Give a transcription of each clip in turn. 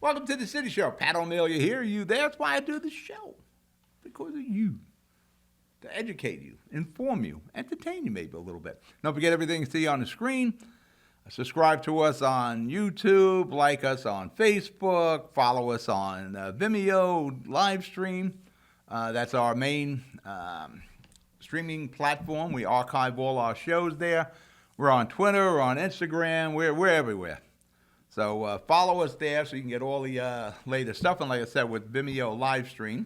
Welcome to the City Show. Pat O Melia here. You there? That's why I do the show. Because of you. To educate you, inform you, entertain you maybe a little bit. Don't forget everything you see on the screen. Subscribe to us on YouTube. Like us on Facebook. Follow us on Vimeo live stream. That's our main streaming platform. We archive all our shows there. We're on Twitter. We're on Instagram. We're everywhere. So follow us there so you can get all the latest stuff. And like I said, with Vimeo live stream,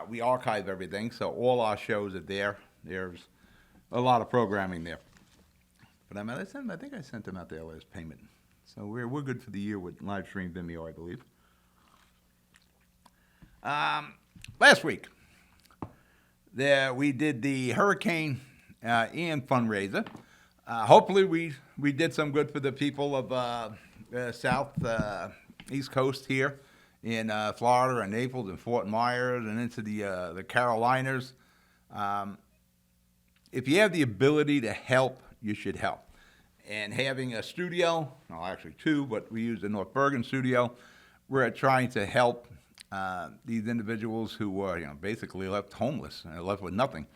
we archive everything, so all our shows are there. There's a lot of programming there. But I think I sent them out there last payment. So we're good for the year with live stream Vimeo, I believe. Last week, we did the Hurricane Ian fundraiser. Hopefully we did some good for the people of South East Coast here in Florida and Naples and Fort Myers and into the Carolinas. If you have the ability to help, you should help. And having a studio, well, actually two, but we use the North Bergen studio, we're trying to help these individuals who were basically left homeless and left with nothing.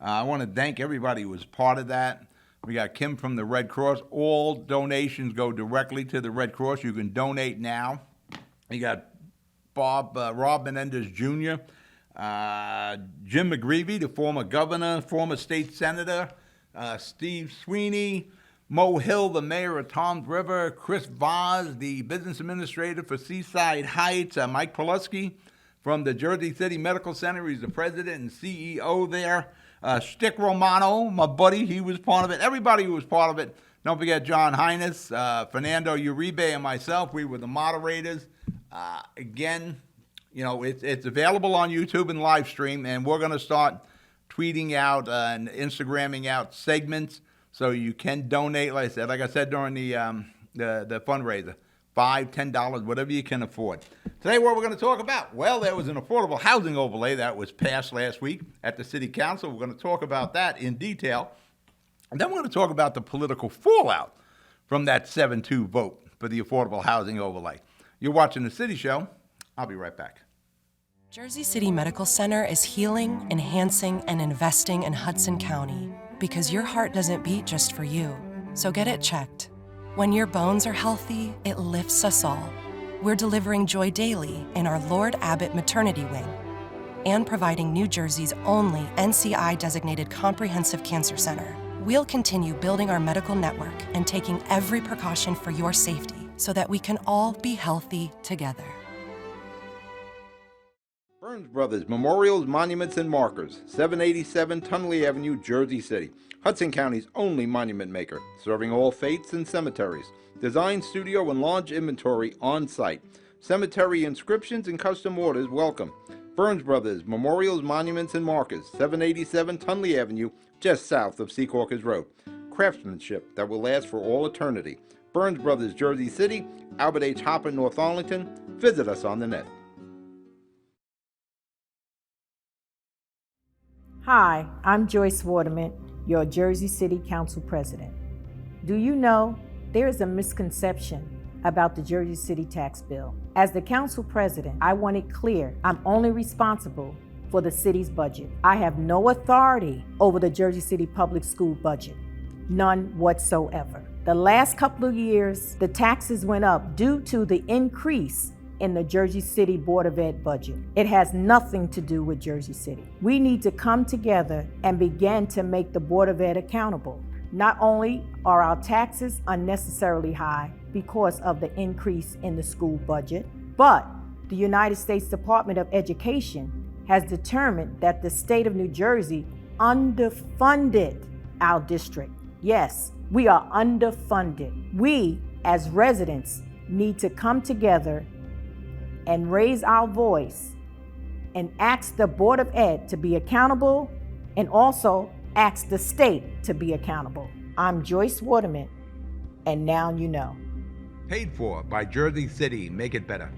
I want to thank everybody who was part of that. We got Kim from the Red Cross. All donations go directly to the Red Cross. You can donate now. You got Rob Menendez Jr., Jim McGreevy, the former governor, former state senator, Steve Sweeney, Mo Hill, the mayor of Toms River, Chris Vaz, the business administrator for Seaside Heights, Mike Poluski from the Jersey City Medical Center. He's the president and CEO there. Stick Romano, my buddy, he was part of it. Everybody who was part of it. Don't forget John Hines, Fernando Uribe, and myself. We were the moderators. Again, it's available on YouTube and live stream, and we're going to start tweeting out and Instagramming out segments so you can donate. Like I said during the fundraiser, $5, $10, whatever you can afford. Today, what we're going to talk about? Well, there was an affordable housing overlay that was passed last week at the City Council. We're going to talk about that in detail. And then we're going to talk about the political fallout from that 7-2 vote for the affordable housing overlay. You're watching The City Show. I'll be right back. Jersey City Medical Center is healing, enhancing, and investing in Hudson County because your heart doesn't beat just for you. So get it checked. When your bones are healthy, it lifts us all. We're delivering joy daily in our Lord Abbott Maternity Wing and providing New Jersey's only NCI-designated comprehensive cancer center. We'll continue building our medical network and taking every precaution for your safety so that we can all be healthy together. Burns Brothers Memorials, Monuments, and Markers, 787 Tunley Avenue, Jersey City. Hudson County's only monument maker, serving all faiths and cemeteries. Design, studio, and launch inventory on site. Cemetery inscriptions and custom orders welcome. Burns Brothers Memorials, Monuments, and Markers, 787 Tunley Avenue, just south of Secaucus Road. Craftsmanship that will last for all eternity. Burns Brothers, Jersey City, Albert H. Hopper, North Arlington. Visit us on the net. Hi, I'm Joyce Waterman, your Jersey City Council President. Do you know there is a misconception about the Jersey City tax bill? As the Council President, I want it clear I'm only responsible for the city's budget. I have no authority over the Jersey City public school budget, none whatsoever. The last couple of years, the taxes went up due to the increase in the Jersey City Board of Ed budget. It has nothing to do with Jersey City. We need to come together and begin to make the Board of Ed accountable. Not only are our taxes unnecessarily high because of the increase in the school budget, but the United States Department of Education has determined that the state of New Jersey underfunded our district. Yes, we are underfunded. We, as residents, need to come together and raise our voice and ask the Board of Ed to be accountable and also ask the state to be accountable. I'm Joyce Waterman, and now you know. Paid for by Jersey City. Make it better.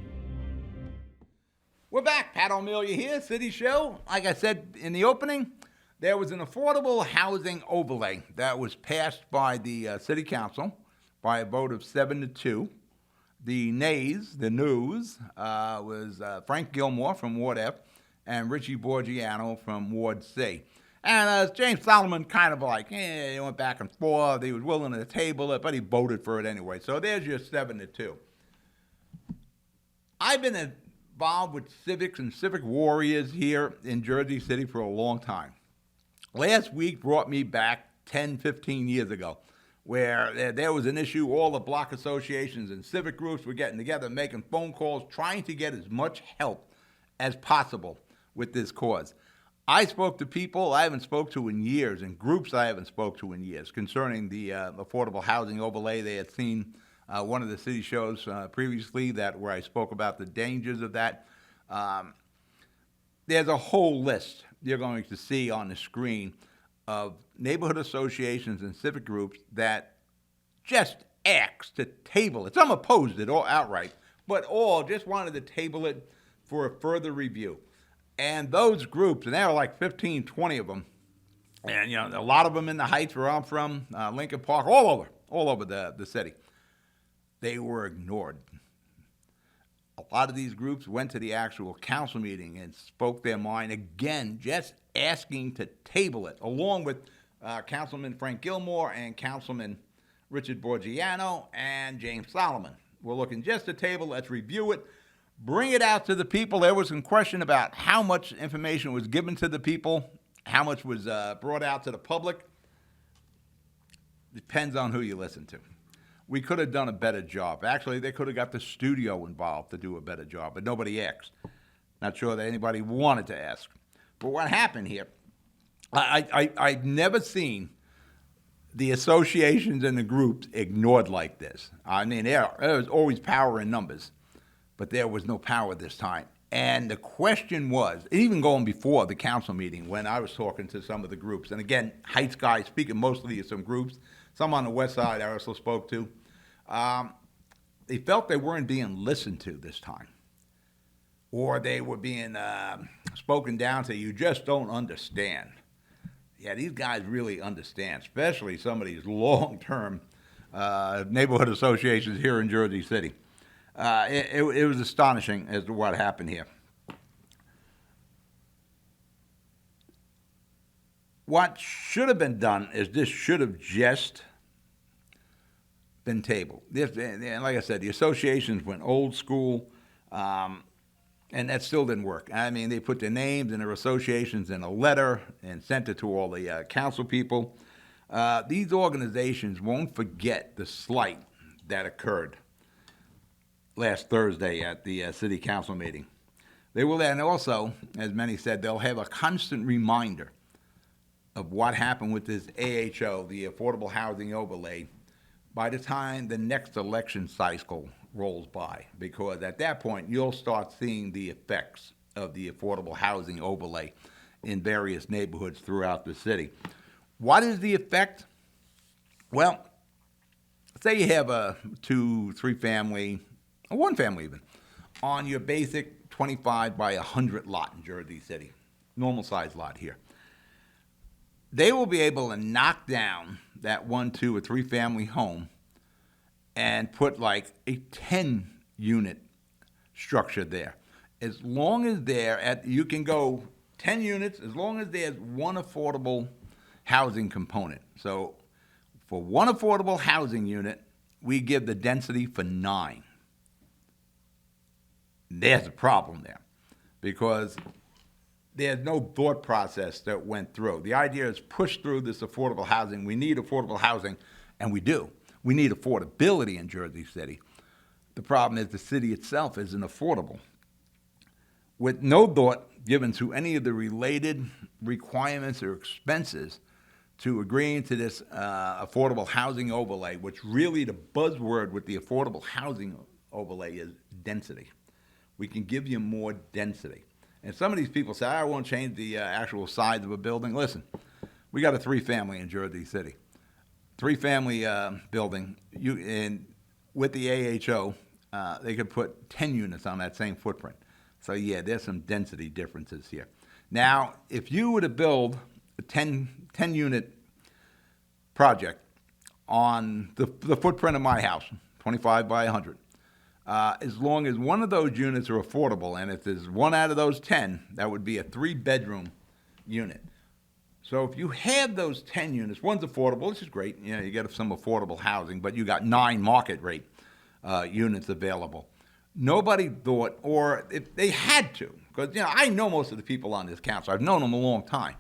We're back. Pat O Melia here, City Show. Like I said in the opening, there was an affordable housing overlay that was passed by the City Council by a vote of 7-2. The nays, the news, was Frank Gilmore from Ward F and Richie Borgiano from Ward C. And James Solomon kind of like, he went back and forth. He was willing to table it, but he voted for it anyway. So there's your 7-2. I've been involved with civics and civic warriors here in Jersey City for a long time. Last week brought me back 10, 15 years ago, where there was an issue. All the block associations and civic groups were getting together, making phone calls, trying to get as much help as possible with this cause. I spoke to people I haven't spoke to in years, and groups I haven't spoke to in years, concerning the affordable housing overlay. They had seen one of the city shows previously where I spoke about the dangers of that. There's a whole list you're going to see on the screen of neighborhood associations and civic groups that just asked to table it. Some opposed it all outright, but all just wanted to table it for a further review. And those groups, and there are like 15, 20 of them, and a lot of them in the Heights where I'm from, Lincoln Park, all over the city, they were ignored. A lot of these groups went to the actual council meeting and spoke their mind, again, just asking to table it, along with Councilman Frank Gilmore and Councilman Richard Borgiano and James Solomon. We're looking just to table, let's review it, bring it out to the people. There was some question about how much information was given to the people, how much was brought out to the public. Depends on who you listen to. We could have done a better job. Actually, they could have got the studio involved to do a better job, but nobody asked. Not sure that anybody wanted to ask. But what happened here, I've never seen the associations and the groups ignored like this. I mean, there was always power in numbers, but there was no power this time. And the question was, even going before the council meeting when I was talking to some of the groups, and again, Heights guys speaking mostly of some groups, some on the west side I also spoke to, they felt they weren't being listened to this time. Or they were being spoken down to, you just don't understand. Yeah, these guys really understand, especially some of these long-term neighborhood associations here in Jersey City. It was astonishing as to what happened here. What should have been done is this should have just been tabled. And like I said, the associations went old school, and that still didn't work. I mean, they put their names and their associations in a letter and sent it to all the council people. These organizations won't forget the slight that occurred last Thursday at the city council meeting. They will then also, as many said, they'll have a constant reminder of what happened with this AHO, the Affordable Housing Overlay, by the time the next election cycle rolls by, because at that point you'll start seeing the effects of the Affordable Housing Overlay in various neighborhoods throughout the city. What is the effect? Well, say you have a 2, 3 family, or 1 family even, on your basic 25 by 100 lot in Jersey City, normal size lot here. They will be able to knock down that 1, 2, or 3 family home and put like a 10 unit structure there. As long as you can go 10 units, as long as there's one affordable housing component. So for one affordable housing unit, we give the density for 9. There's a problem there, because there's no thought process that went through. The idea is push through this affordable housing. We need affordable housing, and we do. We need affordability in Jersey City. The problem is the city itself isn't affordable. With no thought given to any of the related requirements or expenses to agreeing to this affordable housing overlay, which really the buzzword with the affordable housing overlay is density. We can give you more density. And some of these people say, I won't change the actual size of a building. Listen, we got a 3-family in Jersey City. 3-family building, and with the AHO, they could put 10 units on that same footprint. So yeah, there's some density differences here. Now, if you were to build a 10 unit project on the footprint of my house, 25 by 100, as long as one of those units are affordable, and if there's one out of those 10, that would be a 3-bedroom unit. So if you have those 10 units, one's affordable, which is great, you know, you get some affordable housing, but you got 9 market rate units available. Nobody thought, or if they had to, because, you know, I know most of the people on this council. I've known them a long time.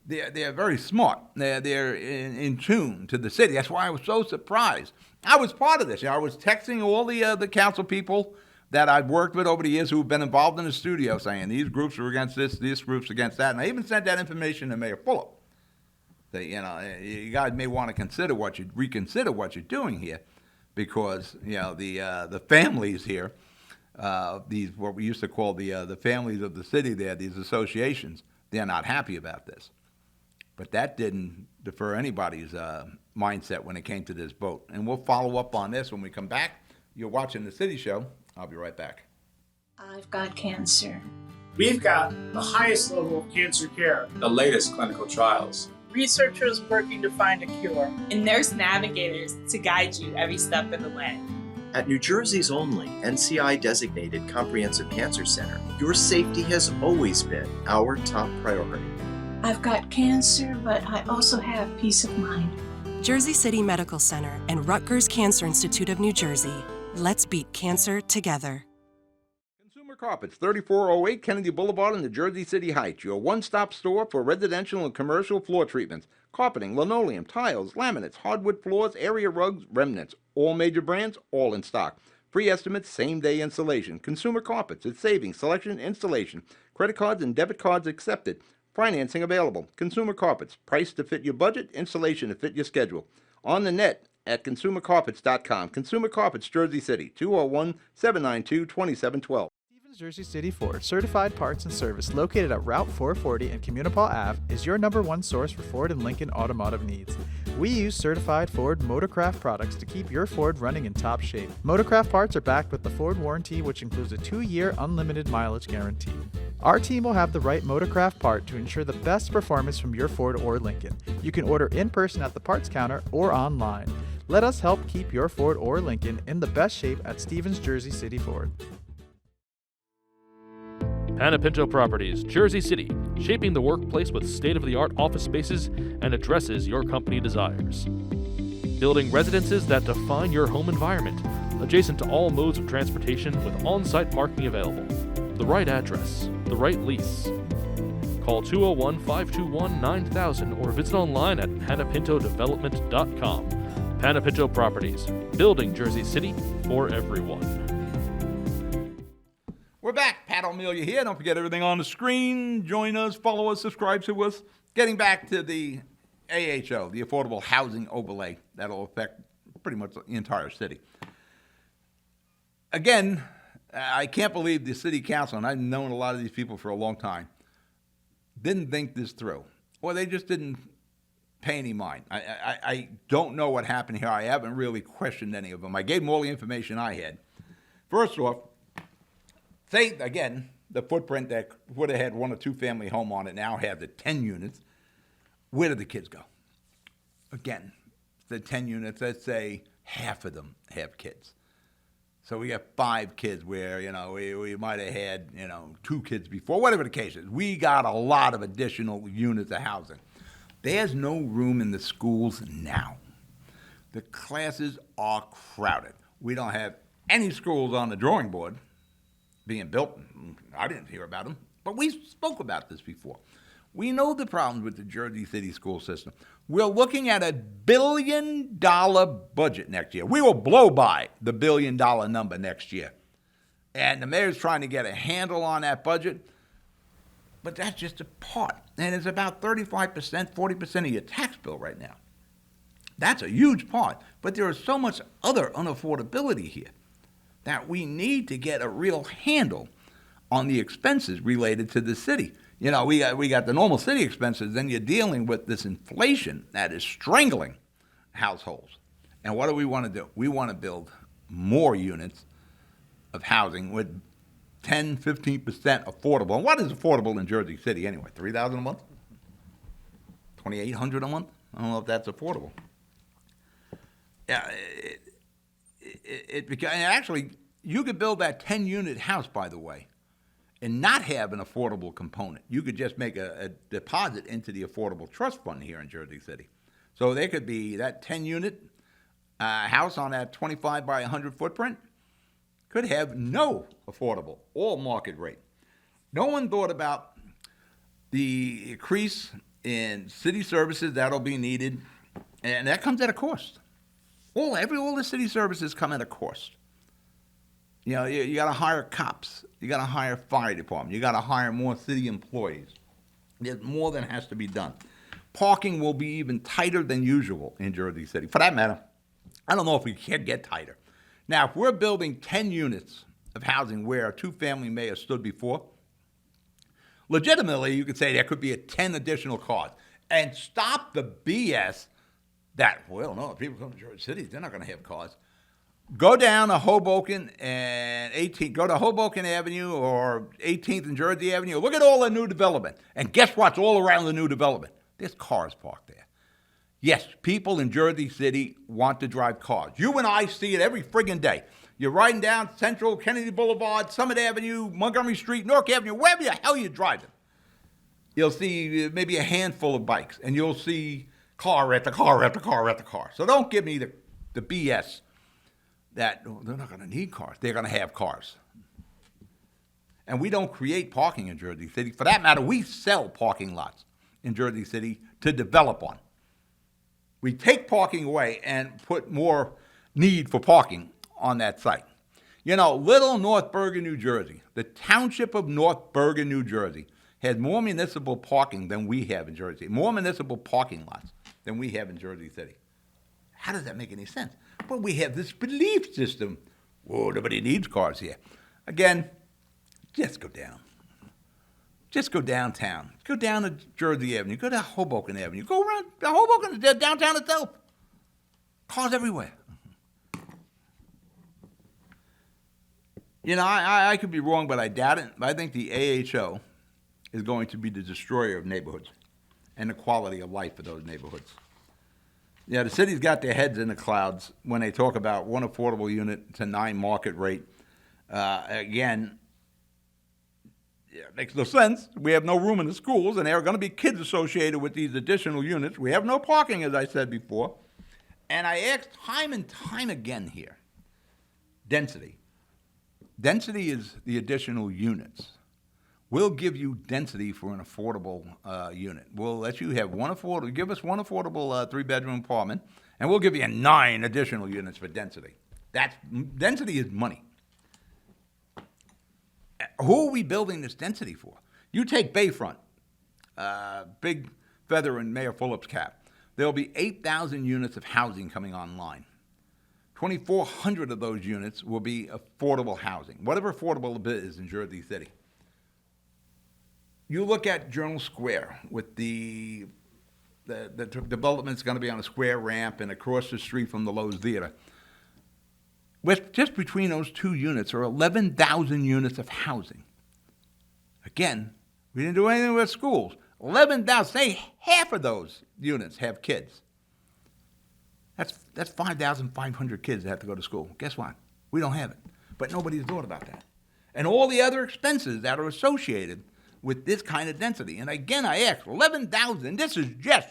They're very smart. They're in tune to the city. That's why I was so surprised. I was part of this. You know, I was texting all the council people that I've worked with over the years who've been involved in the studio, saying these groups are against this, these groups against that, and I even sent that information to Mayor Fuller. That, you know, you guys may want to reconsider what you're doing here, because, you know, the families here, these what we used to call the families of the city there, these associations, they're not happy about this. But that didn't defer anybody's mindset when it came to this vote. And we'll follow up on this when we come back. You're watching The City Show. I'll be right back. I've got cancer. We've got the highest level of cancer care. The latest clinical trials. Researchers working to find a cure. And nurse navigators to guide you every step of the way. At New Jersey's only NCI-designated Comprehensive Cancer Center, your safety has always been our top priority. I've got cancer, but I also have peace of mind. Jersey City Medical Center and Rutgers Cancer Institute of New Jersey. Let's beat cancer together. Consumer Carpets, 3408 Kennedy Boulevard in the Jersey City Heights. Your one-stop store for residential and commercial floor treatments. Carpeting, linoleum, tiles, laminates, hardwood floors, area rugs, remnants. All major brands, all in stock. Free estimates, same-day installation. Consumer Carpets, it's savings, selection, installation. Credit cards and debit cards accepted. Financing available. Consumer Carpets, price to fit your budget, installation to fit your schedule. On the net at consumercarpets.com. Consumer Carpets, Jersey City, 201-792-2712. Jersey City Ford, certified parts and service located at Route 440 and Communipaw Ave, is your #1 source for Ford and Lincoln automotive needs. We use certified Ford Motorcraft products to keep your Ford running in top shape. Motorcraft parts are backed with the Ford warranty, which includes a 2-year unlimited mileage guarantee. Our team will have the right Motorcraft part to ensure the best performance from your Ford or Lincoln. You can order in person at the parts counter or online. Let us help keep your Ford or Lincoln in the best shape at Stevens Jersey City Ford. Panapinto Properties, Jersey City, shaping the workplace with state-of-the-art office spaces and addresses your company desires. Building residences that define your home environment, adjacent to all modes of transportation with on-site parking available. The right address, the right lease. Call 201-521-9000 or visit online at panapintodevelopment.com. Panapinto Properties, building Jersey City for everyone. We're back. Pat O Melia here. Don't forget everything on the screen. Join us, follow us, subscribe to us. Getting back to the AHO, the Affordable Housing Overlay, that'll affect pretty much the entire city. Again, I can't believe the city council, and I've known a lot of these people for a long time, didn't think this through. Or they just didn't pay any mind. I don't know what happened here. I haven't really questioned any of them. I gave them all the information I had. First off, say, again, the footprint that would have had 1 or 2 family home on it now have the 10 units. Where do the kids go? Again, the 10 units, let's say half of them have kids. So we got 5 kids where, you know, we might have had, you know, 2 kids before, whatever the case is. We got a lot of additional units of housing. There's no room in the schools now. The classes are crowded. We don't have any schools on the drawing board being built. I didn't hear about them, but we spoke about this before. We know the problems with the Jersey City school system. We're looking at $1 billion budget next year. We will blow by the $1 billion number next year. And the mayor's trying to get a handle on that budget, but that's just a part. And it's about 35%, 40% of your tax bill right now. That's a huge part, but there is so much other unaffordability here that we need to get a real handle on the expenses related to the city. You know, we got the normal city expenses, then you're dealing with this inflation that is strangling households. And what do we want to do? We want to build more units of housing with 10, 15% affordable. And what is affordable in Jersey City anyway? $3,000 a month? $2,800 a month? I don't know if that's affordable. Yeah, it actually, You could build that 10-unit house, by the way, and not have an affordable component. You could just make a deposit into the Affordable Trust Fund here in Jersey City. So there could be that 10-unit house on that 25 by 100 footprint could have no affordable, all market rate. No one thought about the increase in city services that'll be needed, and that comes at a cost. All the city services come at a cost. You know, you got to hire cops. You got to hire fire department. You got to hire more city employees. There's more than has to be done. Parking will be even tighter than usual in Jersey City. For that matter, I don't know if we can get tighter. Now, if we're building 10 units of housing where a two-family may have stood before, legitimately, you could say there could be 10 additional cars. And stop the BS that, well, no, if people come to Jersey City, they're not going to have cars. Go down to Hoboken and 18th. Go to Hoboken Avenue or 18th and Jersey Avenue. Look at all the new development. And guess what's all around the new development? There's cars parked there. Yes, people in Jersey City want to drive cars. You and I see it every friggin' day. You're riding down Central, Kennedy Boulevard, Summit Avenue, Montgomery Street, Newark Avenue, wherever the hell you're driving. You'll see maybe a handful of bikes, and you'll see car after car after car after car. So don't give me the BS that they're not going to need cars. They're going to have cars. And we don't create parking in Jersey City. For that matter, we sell parking lots in Jersey City to develop on. We take parking away and put more need for parking on that site. You know, Little North Bergen, New Jersey, the township of North Bergen, New Jersey, has more municipal parking than we have in Jersey, more municipal parking lots than we have in Jersey City. How does that make any sense? But we have this belief system, whoa, nobody needs cars here. Again, just go down. Just go downtown. Go down to Jersey Avenue. Go to Hoboken Avenue. Go around Hoboken, downtown itself. Cars everywhere. You know, I could be wrong, but I doubt it. I think the AHO is going to be the destroyer of neighborhoods and the quality of life for those neighborhoods. Yeah, the city's got their heads in the clouds when they talk about one affordable unit to 9 market rate. Again, yeah, it makes no sense. We have no room in the schools, and there are going to be kids associated with these additional units. We have no parking, as I said before. And I asked time and time again here, density. Density is the additional units. We'll give you density for an affordable unit. We'll let you have give us one affordable 3-bedroom apartment, and we'll give you 9 additional units for density. Density is money. Who are we building this density for? You take Bayfront, big feather in Mayor Fulop's cap. There'll be 8,000 units of housing coming online. 2,400 of those units will be affordable housing, whatever affordable it is in Jersey City. You look at Journal Square with the development's going to be on a square ramp and across the street from the Lowe's Theater. With just between those 2 units are 11,000 units of housing. Again, we didn't do anything with schools. 11,000, say half of those units have kids. That's 5,500 kids that have to go to school. Guess what? We don't have it. But nobody's thought about that. And all the other expenses that are associated with this kind of density. And again, I asked, 11,000, this is just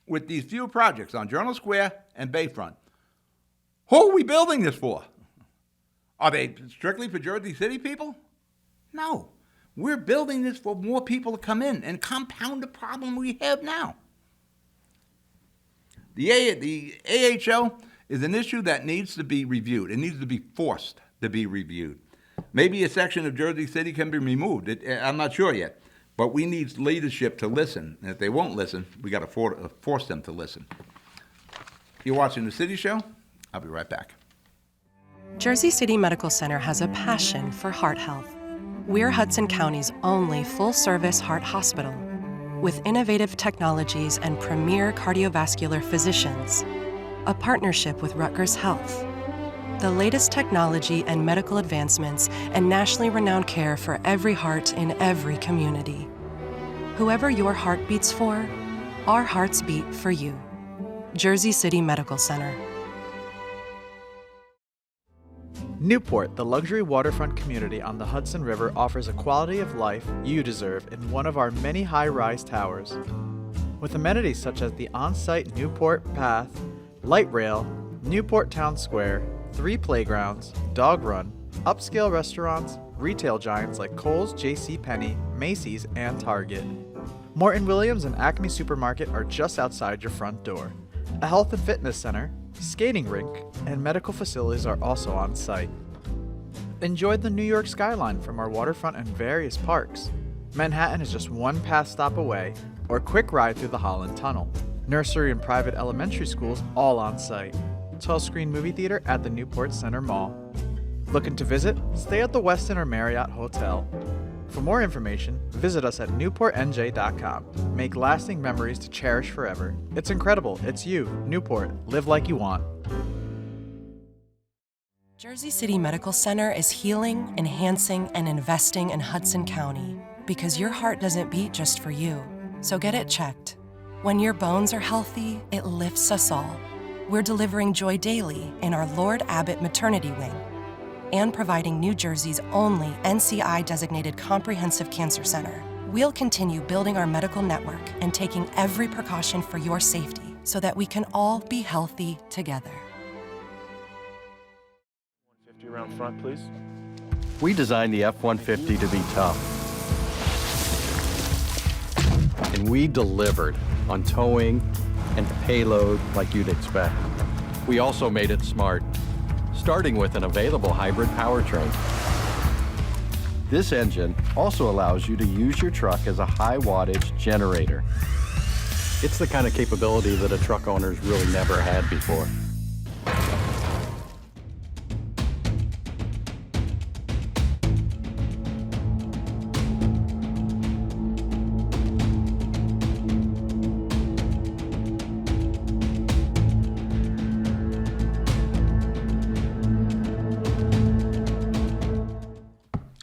with these few projects on Journal Square and Bayfront. Who are we building this for? Are they strictly for Jersey City people? No. We're building this for more people to come in and compound the problem we have now. The AHO is an issue that needs to be reviewed. It needs to be forced to be reviewed. Maybe a section of Jersey City can be removed. I'm not sure yet. But we need leadership to listen. And if they won't listen, we got to force them to listen. You're watching The City Show. I'll be right back. Jersey City Medical Center has a passion for heart health. We're Hudson County's only full-service heart hospital, with innovative technologies and premier cardiovascular physicians, a partnership with Rutgers Health, the latest technology and medical advancements, and nationally renowned care for every heart in every community. Whoever your heart beats for, our hearts beat for you. Jersey City Medical Center. Newport, the luxury waterfront community on the Hudson River, offers a quality of life you deserve in one of our many high-rise towers. With amenities such as the on-site Newport Path, light rail, Newport Town Square, 3 playgrounds, dog run, upscale restaurants, retail giants like Kohl's, JCPenney, Macy's, and Target. Morton Williams and Acme Supermarket are just outside your front door. A health and fitness center, skating rink, and medical facilities are also on site. Enjoy the New York skyline from our waterfront and various parks. Manhattan is just one path stop away, or a quick ride through the Holland Tunnel. Nursery and private elementary schools all on site. 12-screen movie theater at the Newport Center Mall. Looking to visit? Stay at the Westin or Marriott Hotel. For more information, visit us at newportnj.com. Make lasting memories to cherish forever. It's incredible. It's you, Newport. Live like you want. Jersey City Medical Center is healing, enhancing, and investing in Hudson County because your heart doesn't beat just for you. So get it checked. When your bones are healthy, it lifts us all. We're delivering joy daily in our Lord Abbott Maternity Wing and providing New Jersey's only NCI-designated comprehensive cancer center. We'll continue building our medical network and taking every precaution for your safety so that we can all be healthy together. 150 around front, please. We designed the F-150 to be tough. And we delivered on towing and payload like you'd expect. We also made it smart, starting with an available hybrid powertrain. This engine also allows you to use your truck as a high wattage generator. It's the kind of capability that a truck owner's really never had before.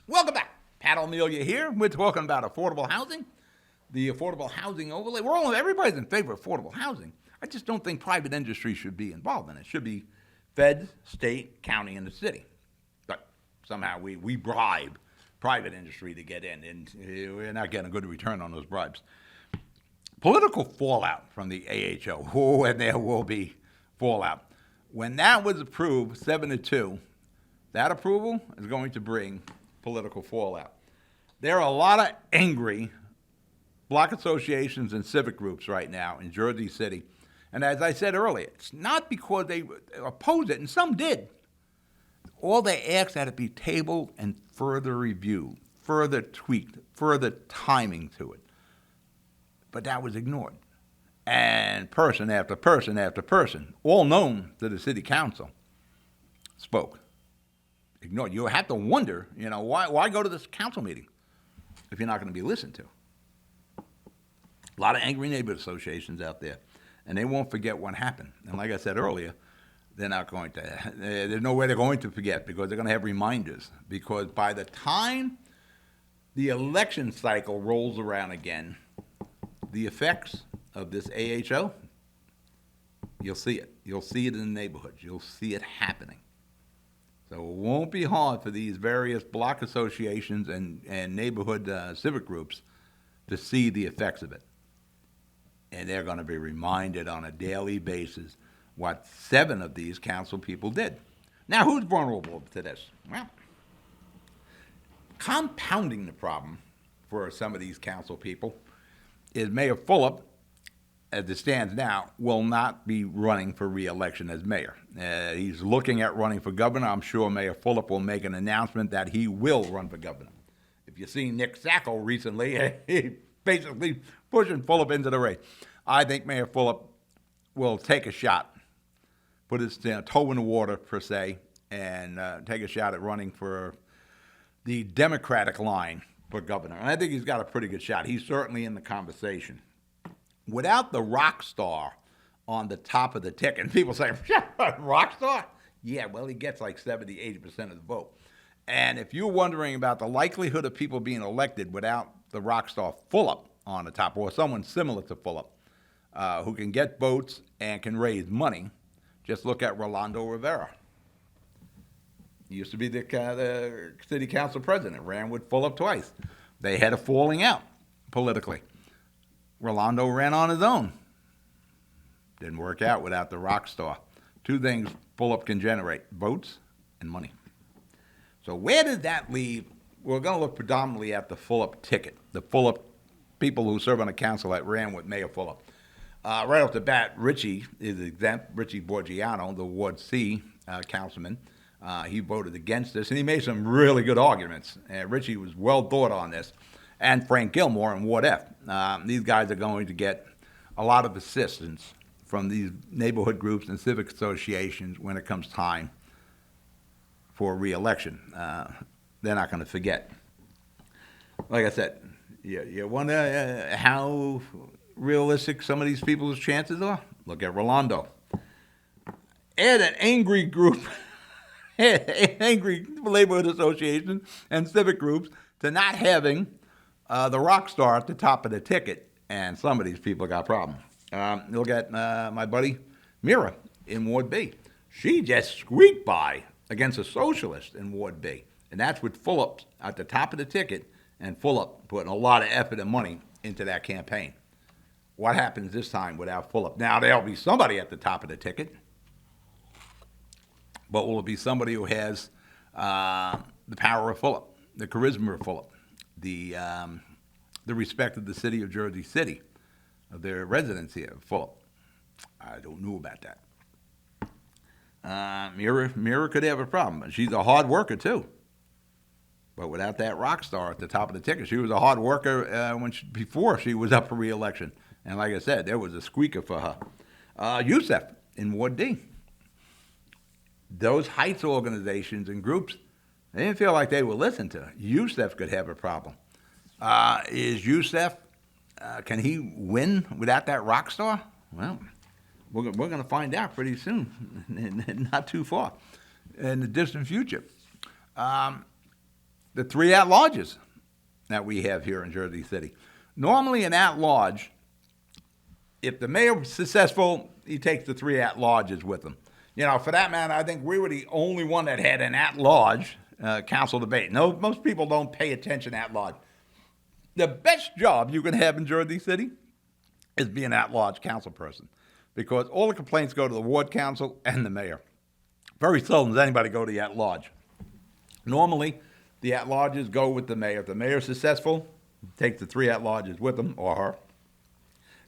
Welcome back. Pat O Melia here. We're talking about affordable housing, the affordable housing overlay. Everybody's in favor of affordable housing. I just don't think private industry should be involved in it. It should be fed, state, county, and the city. But somehow we bribe private industry to get in, and we're not getting a good return on those bribes. Political fallout from the AHO. Oh, and there will be fallout. When that was approved, 7-2, that approval is going to bring political fallout. There are a lot of angry block associations and civic groups right now in Jersey City. And as I said earlier, it's not because they oppose it, and some did. All they asked that it be tabled and further reviewed, further tweaked, further timing to it. But that was ignored. And person after person after person, all known to the city council, spoke. Ignored. You have to wonder, why go to this council meeting if you're not going to be listened to? A lot of angry neighborhood associations out there, and they won't forget what happened. And like I said earlier, they're not going to. There's no way they're going to forget because they're going to have reminders. Because by the time the election cycle rolls around again, the effects of this AHO, you'll see it. You'll see it in the neighborhoods. You'll see it happening. So it won't be hard for these various block associations and neighborhood civic groups to see the effects of it. And they're going to be reminded on a daily basis what 7 of these council people did. Now, who's vulnerable to this? Well, compounding the problem for some of these council people is Mayor Fulop, as it stands now, will not be running for re-election as mayor. He's looking at running for governor. I'm sure Mayor Fulop will make an announcement that he will run for governor. If you've seen Nick Sacco recently, he basically pushing Fulop into the race. I think Mayor Fulop will take a shot, put his toe in the water, per se, and take a shot at running for the Democratic line for governor. And I think he's got a pretty good shot. He's certainly in the conversation. Without the rock star on the top of the ticket, and people say, rock star? Yeah, well, he gets like 70, 80% of the vote. And if you're wondering about the likelihood of people being elected without the rock star Fulop on the top, or someone similar to Fulop, who can get votes and can raise money, just look at Rolando Rivera. He used to be the city council president, ran with Fulop twice. They had a falling out politically. Rolando ran on his own. Didn't work out without the rock star. Two things Fulop can generate, votes and money. So where did that leave? We're going to look predominantly at the Fulop ticket, the Fulop people who serve on the council that ran with Mayor Fulop. Right off the bat, Richie is exempt. Richie Borgiano, the Ward C councilman, he voted against this, and he made some really good arguments. Richie was well thought on this, and Frank Gilmore in Ward F. These guys are going to get a lot of assistance from these neighborhood groups and civic associations when it comes time for re-election. They're not going to forget. Like I said, you wonder how realistic some of these people's chances are? Look at Rolando. Add an angry group, angry neighborhood associations and civic groups to not having the rock star at the top of the ticket, and some of these people got problems. Look at my buddy Mira in Ward B. She just squeaked by against a socialist in Ward B, and that's with Fulop at the top of the ticket, and Fulop putting a lot of effort and money into that campaign. What happens this time without Fulop? Now, there'll be somebody at the top of the ticket, but will it be somebody who has the power of Fulop, the charisma of Fulop, the respect of the city of Jersey City, of their residents here, Fulop? I don't know about that. Mira could have a problem. She's a hard worker, too. But without that rock star at the top of the ticket, she was a hard worker before she was up for re-election. And like I said, there was a squeaker for her. Youssef in Ward D. Those Heights organizations and groups, they didn't feel like they were listened to. Youssef could have a problem. Is Youssef, can he win without that rock star? Well, we're going to find out pretty soon, not too far, in the distant future. The 3 at-larges that we have here in Jersey City. Normally an at-large, if the mayor was successful, he takes the 3 at-larges with him. You know, for that matter, I think we were the only one that had an at-large council debate. No, most people don't pay attention at-large. The best job you can have in Jersey City is being an at-large council person, because all the complaints go to the ward council and the mayor. Very seldom does anybody go to the at-large. Normally, the at-larges go with the mayor. If the mayor's successful, take the 3 at-larges with him or her.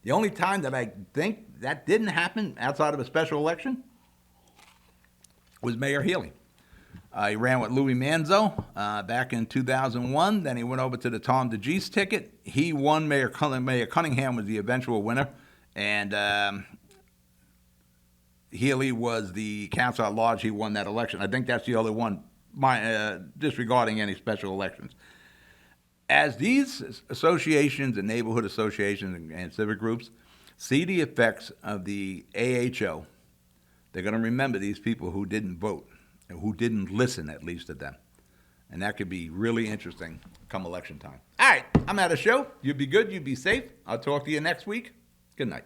The only time that I think that didn't happen outside of a special election was Mayor Healy. He ran with Louis Manzo back in 2001. Then he went over to the Tom DeGeese ticket. He won. Mayor Cunningham was the eventual winner. And Healy was the council at large. He won that election. I think that's the other one, disregarding any special elections. As these associations and neighborhood associations and civic groups see the effects of the AHO, they're going to remember these people who didn't vote, and who didn't listen, at least, to them. And that could be really interesting come election time. All right, I'm out of show. You be good. You be safe. I'll talk to you next week. Good night.